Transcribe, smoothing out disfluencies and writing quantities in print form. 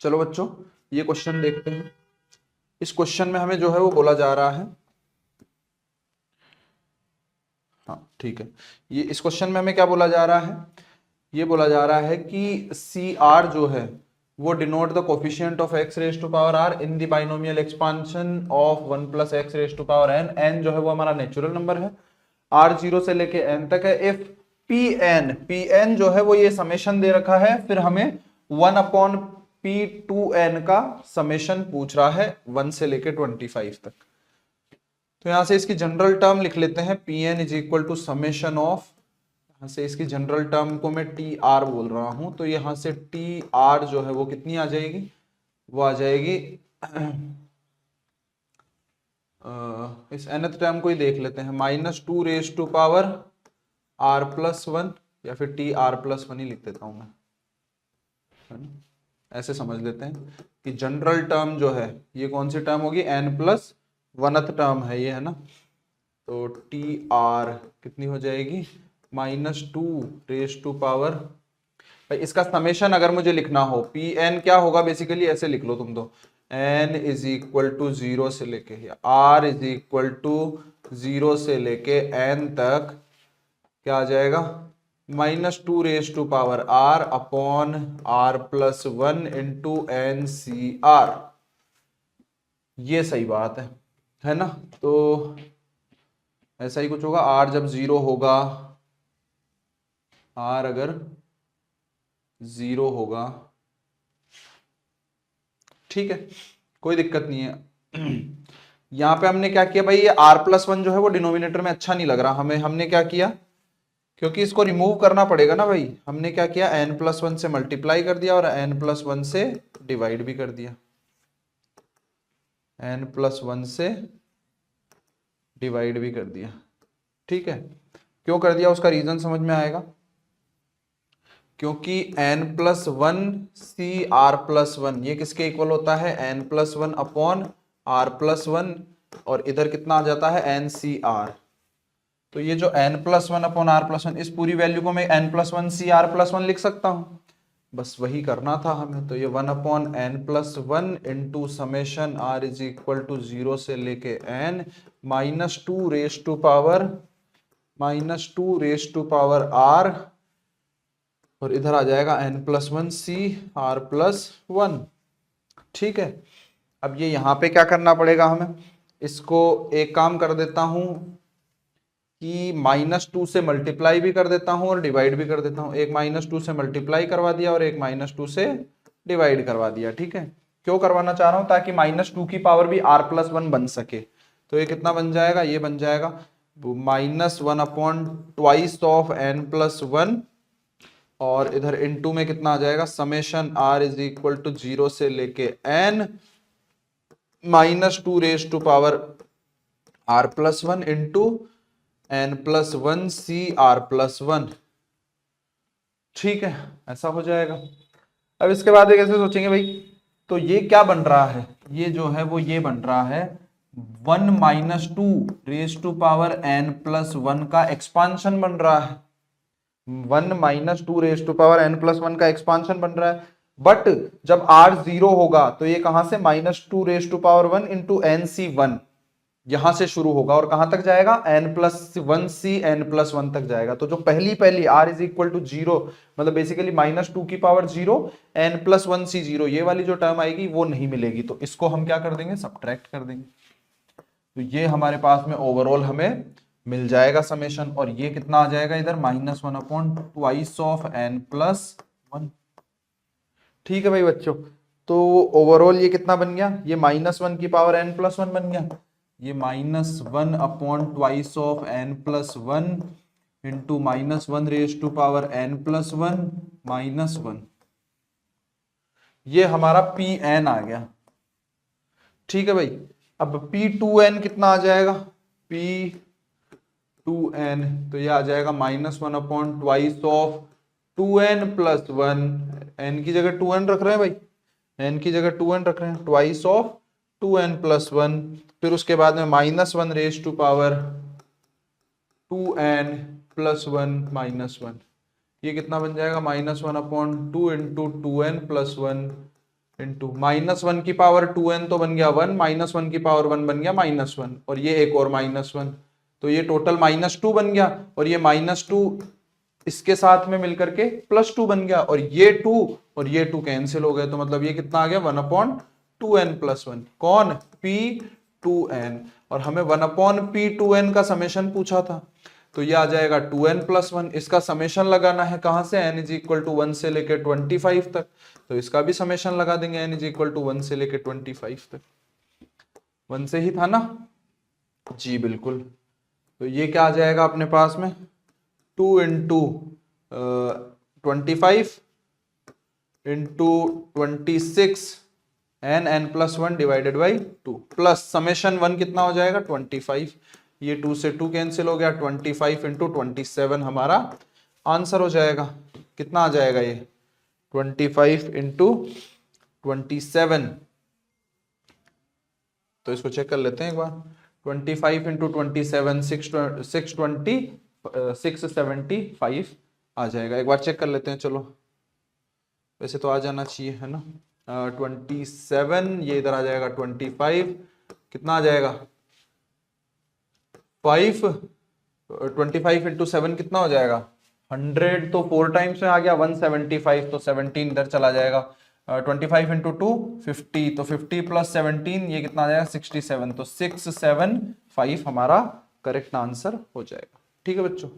चलो बच्चों ये क्वेश्चन देखते हैं। इस क्वेश्चन में हमें जो है वो बोला जा रहा है, हाँ ठीक है, ये इस क्वेश्चन में हमें क्या बोला जा रहा है, ये बोला जा रहा है कि सी आर जो है वो denote the coefficient of x raise to power r in the binomial expansion of 1 plus x raise to power n. N जो है वो हमारा नेचुरल नंबर है, आर जीरो से लेके एन तक है। इफ पी एन जो है वो ये समेशन दे रखा है, फिर हमें 1 अपॉन पी टू एन का समेशन पूछ रहा है 1 से लेके 25 तक। तो यहां से इसकी जनरल टर्म लिख लेते हैं, p n is equal to summation of, यहां से इसकी जनरल टर्म को मैं टी आर बोल रहा हूं, तो यहां से टी आर जो है वो कितनी आ जाएगी, वो आ जाएगी इस nth टर्म को ही देख लेते हैं, -2 raise to power r plus 1, या फिर टी आर प्लस 1 ही लिख देता हूं मैं, है ना? ऐसे समझ लेते हैं कि जनरल टर्म जो है ये कौन सी टर्म होगी, n प्लस 1th टर्म है ये, है ना। तो टी आर कितनी हो जाएगी, -2 रेज टू पावर, भाई इसका समेशन अगर मुझे लिखना हो, पी एन क्या होगा, बेसिकली ऐसे लिख लो तुम तो, एन इज इक्वल टू 0 से लेके, आर इज इक्वल टू 0 से लेके एन तक क्या आ जाएगा, -2 raise to power r upon r plus 1 into n c r. ये सही बात है ना। तो ऐसा ही कुछ होगा, आर जब 0 होगा, आर अगर 0 होगा, ठीक है कोई दिक्कत नहीं है। यहां पे हमने क्या किया भाई, ये r प्लस 1 जो है वो डिनोमिनेटर में अच्छा नहीं लग रहा हमें, हमने क्या किया, क्योंकि इसको रिमूव करना पड़ेगा ना भाई, हमने क्या किया, n प्लस 1 से मल्टीप्लाई कर दिया और n प्लस 1 से डिवाइड भी कर दिया, n प्लस 1 से डिवाइड भी कर दिया, ठीक है। क्यों कर दिया उसका रीजन समझ में आएगा, क्योंकि n plus 1 c r plus 1 ये किसके इक्वल होता है, n plus 1 upon r plus 1, और इधर कितना आ जाता है, एन सी आर। तो ये जो n plus 1 upon r plus 1, इस पूरी वैल्यू को मैं n plus 1 c r plus 1 लिख सकता हूं, बस वही करना था हमें। तो ये 1 upon n plus 1 into summation r is equal to 0 से लेके n -2 raise to power r, और इधर आ जाएगा n plus 1 c r plus 1, ठीक है। अब ये यहाँ पे क्या करना पड़ेगा हमें, इसको एक काम कर देता हूं कि -2 से मल्टीप्लाई भी कर देता हूं और डिवाइड भी कर देता हूं, एक -2 से मल्टीप्लाई करवा दिया और एक -2 से डिवाइड करवा दिया, ठीक है। क्यों करवाना चाह रहा हूं, ताकि -2 की पावर भी r प्लस 1 बन सके। तो ये कितना बन जाएगा, ये बन जाएगा -1 upon twice of n plus 1, और इधर इनटू में कितना आ जाएगा, summation r is equal to 0 से लेके n -2 raise to power r plus 1 into n plus 1 c r plus 1, ठीक है ऐसा हो जाएगा। अब इसके बाद ये कैसे सोचेंगे भाई, तो ये क्या बन रहा है, ये जो है वो ये बन रहा है 1 -2 raise to power n plus 1 का एक्सपांशन बन रहा है, 1 -2 raise to power n plus 1 का एक्सपांशन बन रहा है। बट जब r 0 होगा तो ये कहां से, -2 raise to power 1 into n c 1, यहां से शुरू होगा और कहां तक जाएगा, n प्लस 1 सी n प्लस 1 तक जाएगा। तो जो पहली r इज इक्वल टू 0, मतलब बेसिकली -2 की पावर 0 n प्लस 1 सी 0, ये वाली जो टर्म आएगी वो नहीं मिलेगी, तो इसको हम क्या कर देंगे, सब्ट्रैक्ट कर देंगे। तो ये हमारे पास में ओवरऑल हमें मिल जाएगा समेशन, और ये कितना आ जाएगा इधर, -1 upon twice of n plus 1, ठीक है भाई बच्चों। तो ओवरऑल ये कितना बन गया, ये -1 की पावर n प्लस 1 बन गया, ये -1 upon twice of n plus 1 into -1 raise to power n plus 1 -1, ये हमारा Pn आ गया, ठीक है भाई। अब P2n कितना आ जाएगा, P2n तो ये आ जाएगा -1 upon twice of 2n plus 1, n की जगह 2n रख रहे हैं भाई, n की जगह 2n रख रहे हैं, ट्वाइस ऑफ 2n प्लस 1, फिर उसके बाद में -1 raise to power 2n plus 1 -1, ये कितना बन जाएगा, -1 upon 2 into 2n plus 1 into -1 की पावर 2n तो बन गया 1, -1 की पावर 1 बन गया -1, और ये एक और -1, तो ये टोटल -2 बन गया, और ये -2 इसके साथ में मिलकर के +2 बन गया, और ये 2 और ये 2 कैंसिल हो गए, तो मतलब ये कितना आ गया 1/2n+1। कौन? P2n। और हमें 1/P2n का समेशन पूछा था, तो ये आ जाएगा 2n+1। इसका समेशन लगाना है कहां से? n = 1 से लेके 25 तक, तो इसका भी समेशन लगा देंगे n = 1 से लेके 25 तक। 1 से ही था ना जी, बिल्कुल। तो ये क्या आ जाएगा अपने पास में 2 × 25 × 26 n+1 divided by 2 plus summation 1 कितना हो जाएगा 25। ये 2 से 2 कैंसिल हो गया, 25 × 27 हमारा आंसर हो जाएगा। कितना आ जाएगा ये 25 × 27। तो इसको चेक कर लेते हैं एक बार। 25 × 27 675 आ जाएगा। एक बार चेक कर लेते हैं, चलो। वैसे तो आ जाना चाहिए, है ना। 27 ये इधर आ जाएगा 25, कितना आ जाएगा 5, 25 × 7 कितना हो जाएगा 100, तो 4 टाइम्स में आ गया 175, तो 17 इधर चला जाएगा। 25 × 2 50, तो 50 + 17 ये कितना आ जाएगा 67, तो 675 हमारा करेक्ट आंसर हो जाएगा। ठीक है बच्चों।